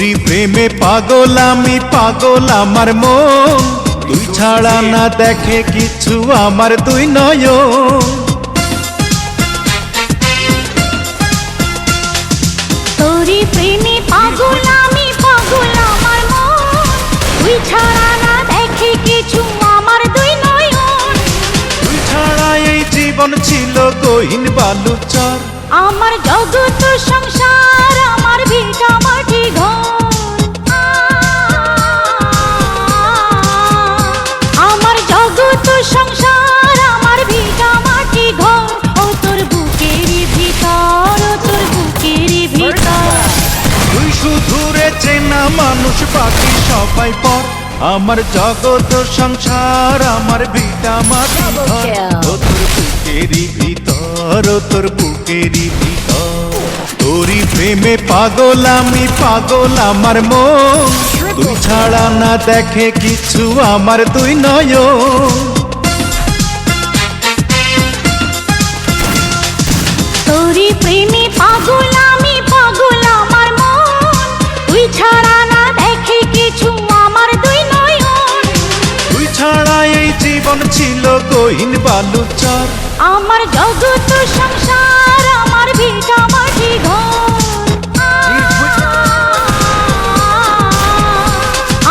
তোরি প্রেমে পাগল আমি, পাগল আমার মন, তুই ছাড়া না দেখে কিছু আমার দুই নয়ন। তোরি প্রেমে পাগল আমি, পাগল আমার মন, তুই ছাড়া না দেখে কিছু আমার দুই নয়ন। তুই ছাড়া এই জীবন ছিল গহীন বালুচর, আমার জগৎ সংসার আমার ভিটা মাটি ঘর। আমার জগৎ সংসার আমার ভিটা মাটি ঘর। ও তোর বুকেরই ভিতর, ও তোর বুকেরই ভিতর। তুই শুধু রে চেনা মানুষ বাকি সবাই পর, আমার জগৎ সংসার আমার ভিটা মাটি ঘর। ও তোর বুকেরই ভিতর, ও তোর বুকেরই ভিতর। তোরি প্রেমে পাগল আমি, পাগল আমার মন, তুই ছাড়া না দেখে কিছু আমার দুই নয়ন। তোরি প্রেমে পাগল আমি, পাগল আমার মন, তুই ছাড়া না দেখে কিছু আমার দুই নয়ন। তুই ছাড়া এই জীবন ছিল গহীন বালুচর, আমার জগৎ সংসার আমার ভিটা মাটি ঘর।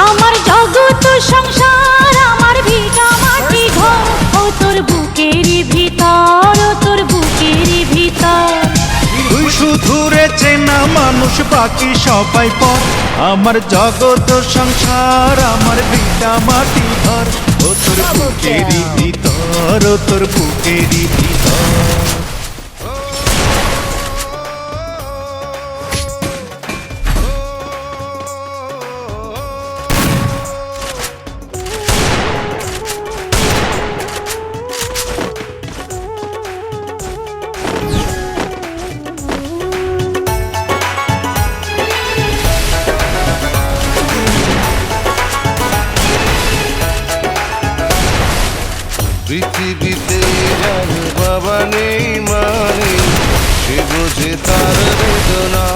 আমার জগৎ সংসার আমার ভিটা মাটি ঘর। ও তোর বুকেরই ভিতর, ও তোর বুকেরই ভিতর। তুই শুধু রে চেনা মানুষ বাকি সবাই পর, আমার জগৎ সংসার আমার ভিটা মাটি ঘর। ও তোর বুকেরই ভিতর, ও তোর বুকেরই ভিতর। পৃথিবীতে যার বাবা নেই মা নেই, সে বোঝে তার বেদনা।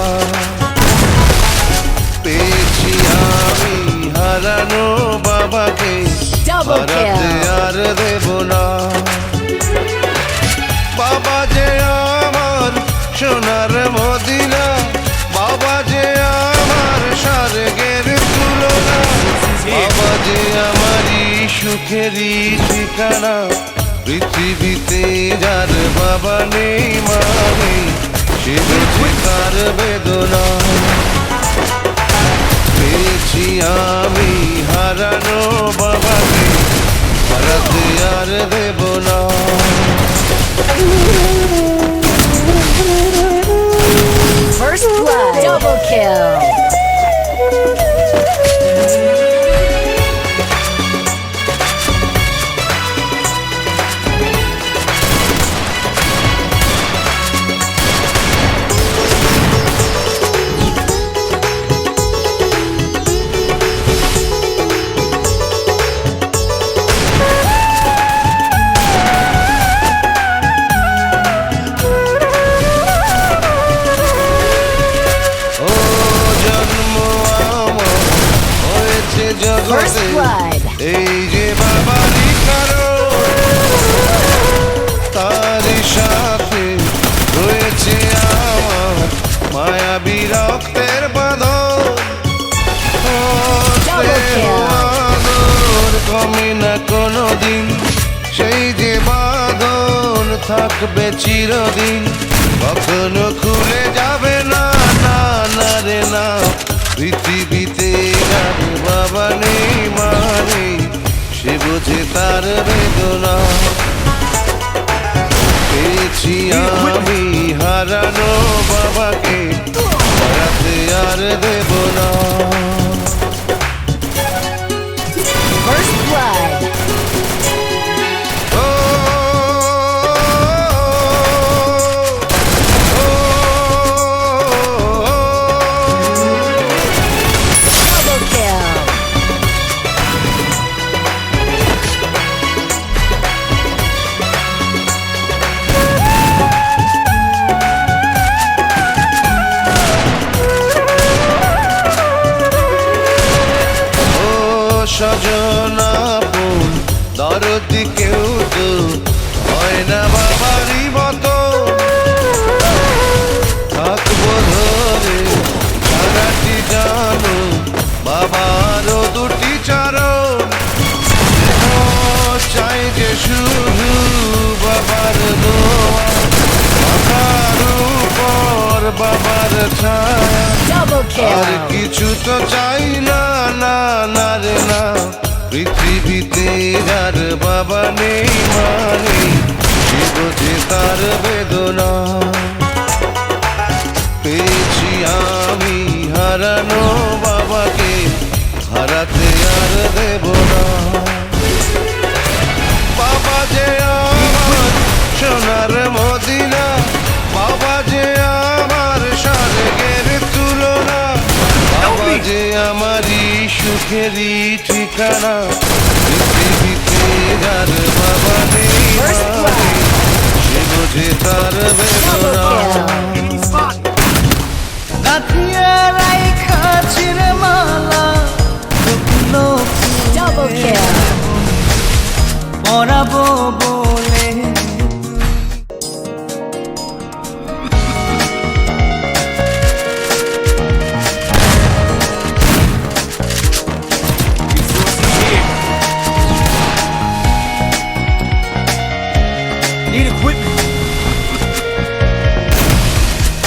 পেয়েছি আমি হারানো বাবাকে, হারাতে আর দেব না। বাবা যে আমার সোনার মদিনা, বাবা যে আমার স্বর্গের তুলনা। বাবা যে আমারই সুখেরই ঠিকানা। পৃথিবীতে যার বাবা নেই মা নেই, সে বুঝে তার বেদনা। পেয়েছি আমি হারানো বাবাকে, হারাতে আর দেব না। First blood. Double kill. First blood. এই যে বাবারই কারণ, তারই সাথে রয়েছে আমার মায়াবী রক্তের বাঁধন। কমে না কোনোদিন, সেই যে বাঁধন থাকবে চিরদিন। কখনো খুলে যাবে না, না না রে না। পৃথিবীতে যার বাবা নেই মা নেই, সে বোঝে তার বেদনা। পেয়েছি আমি হারানো বাবাকে, হারাতে আর দেব না। First blood. Double kill. স্বজন আপন দরদি কেউ তো হয় না বাবারই মতো। থাকবো ধরে সারাটি জানো বাবারও দুটি চরণ। চাই যে শুধু বাবার দোয়া, বাবার উপর বাবার ছায়া। Double আর kill. কিছু তো চাই না, না না রে না। পৃথিবীতে যার বাবা নেই মানে সে বোঝে তার বেদনা। পেয়েছি আমি হারানো বাবাকে, হারাতে আর দেব না। বাবা যে আমার সোনার মদিনা, বাবা যে আমার স্বর্গের তুলনা, বাবা যে আমারই সুখেরই ঠিকানা। পৃথিবীতে যার বাবা নেই মানে সে বোঝে তার বেদনা। গাঁথিয়ে রাইখা চিরে মালা Double kill. পরাবো বলে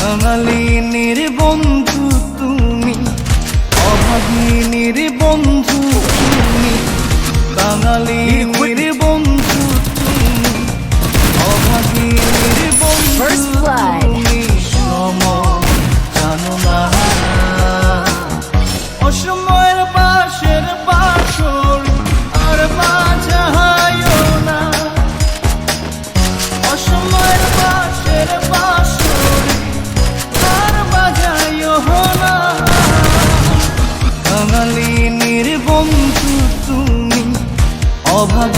বাঙালিনীর বন্ধু তুমি, অভাগিনীর বন্ধু তুমি। বাঙালিনীর বন্ধু তুমি, অভাগিনীর বন্ধু First blood. তুমি। সম জানো না অসময়ের পাশের বাসর আর বাজায়ও না। অসময়ের পাশের বাসর আর বাজায়ও না। বাঙালিনীর বন্ধু তুমি, অভাগ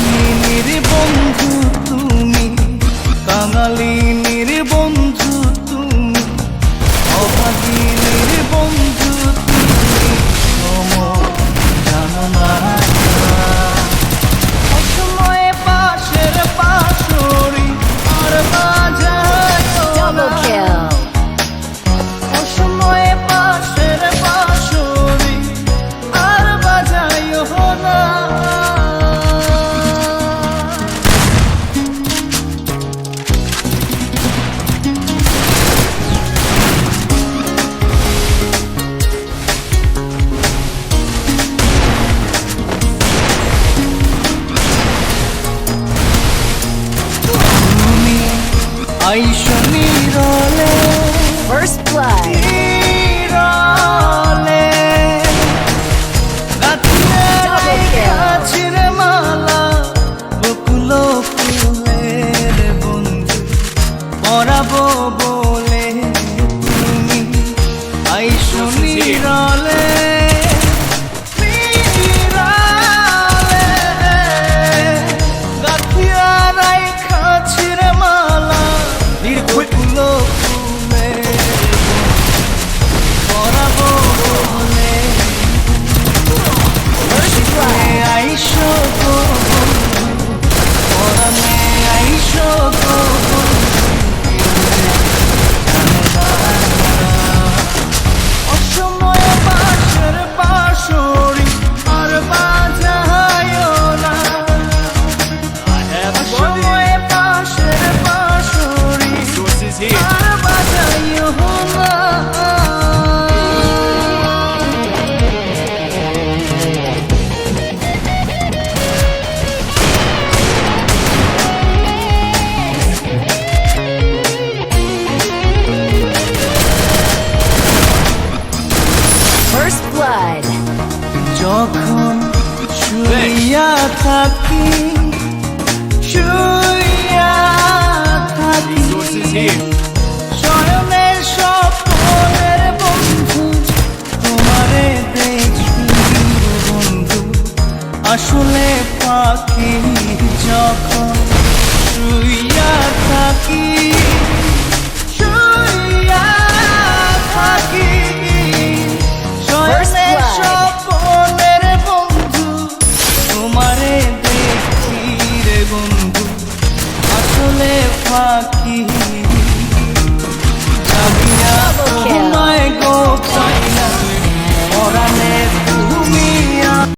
আসলে ফাঁকি